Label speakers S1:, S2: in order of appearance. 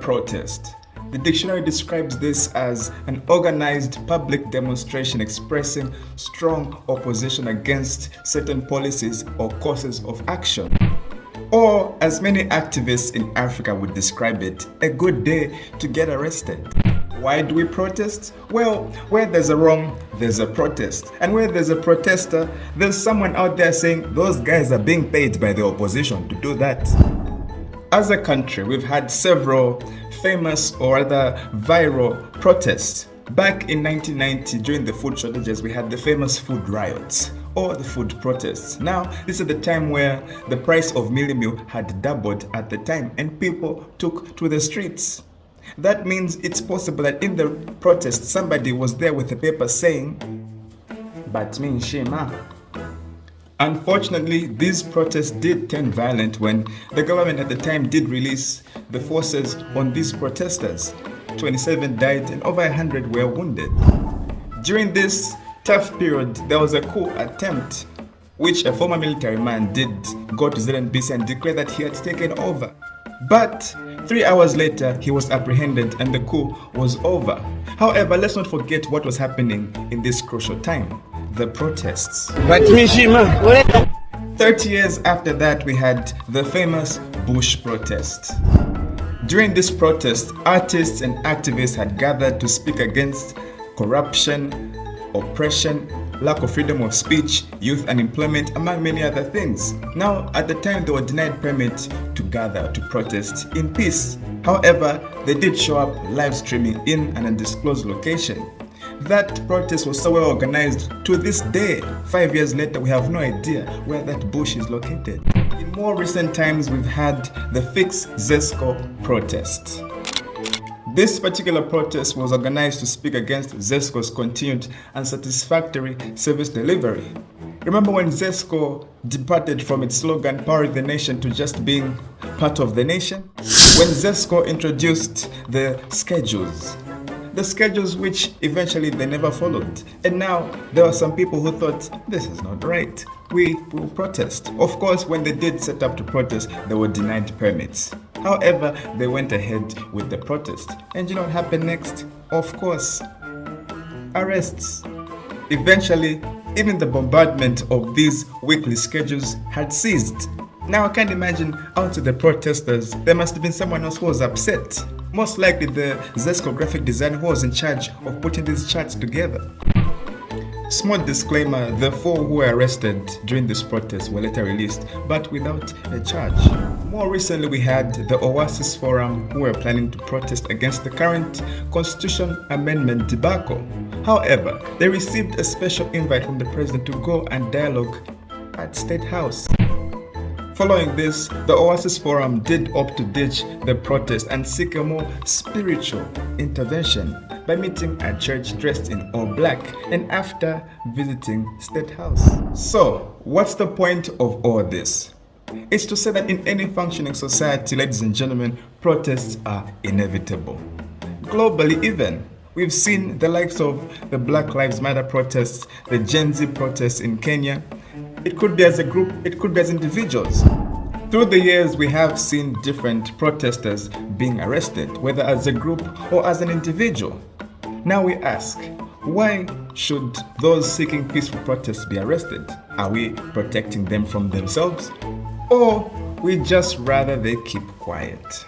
S1: protest. The dictionary describes this as an organized public demonstration expressing strong opposition against certain policies or courses of action. Or, as many activists in Africa would describe it, a good day to get arrested. Why do we protest? Well, where there's a wrong, there's a protest. And where there's a protester, there's someone out there saying those guys are being paid by the opposition to do that. As a country, we've had several famous or rather viral protests. Back in 1990, during the food shortages, we had the famous food riots or the food protests. Now, this is the time where the price of mealie meal had doubled at the time and people took to the streets. That means it's possible that in the protest, somebody was there with a paper saying, "But me shema." Unfortunately, these protests did turn violent when the government at the time did release the forces on these protesters. 27 died and over 100 were wounded. During this tough period, there was a coup attempt which a former military man did go to ZNBC and declare that he had taken over. But 3 hours later, he was apprehended and the coup was over. However, let's not forget what was happening in this crucial time. The protests. 30 years after that, we had the famous Bush protest. During this protest, artists and activists had gathered to speak against corruption, oppression, lack of freedom of speech, youth unemployment, among many other things. Now, at the time, they were denied permit to gather, to protest in peace. However, they did show up live streaming in an undisclosed location. That protest was so well organized. To this day, 5 years later, we have no idea where that bush is located. In more recent times, we've had the Fix ZESCO protest. This particular protest was organized to speak against ZESCO's continued unsatisfactory service delivery. Remember when ZESCO departed from its slogan, "Powering the Nation," to just being part of the nation? When ZESCO introduced the schedules which eventually they never followed. And now there were some people who thought, this is not right, we will protest. Of course, when they did set up to protest, they were denied permits. However, they went ahead with the protest. And you know what happened next? Of course, arrests. Eventually, even the bombardment of these weekly schedules had ceased. Now I can't imagine out to the protesters, there must have been someone else who was upset. Most likely the ZESCO graphic designer who was in charge of putting these charts together. Small disclaimer, the 4 who were arrested during this protest were later released, but without a charge. More recently, we had the Oasis Forum who were planning to protest against the current Constitution Amendment debacle. However, they received a special invite from the president to go and dialogue at State House. Following this, the Oasis Forum did opt to ditch the protest and seek a more spiritual intervention by meeting at church dressed in all black and after visiting State House. So, what's the point of all this? It's to say that in any functioning society, ladies and gentlemen, protests are inevitable. Globally even, we've seen the likes of the Black Lives Matter protests, the Gen Z protests in Kenya. It could be as a group, it could be as individuals. Through the years, we have seen different protesters being arrested, whether as a group or as an individual. Now we ask, why should those seeking peaceful protests be arrested? Are we protecting them from themselves? Or we just rather they keep quiet?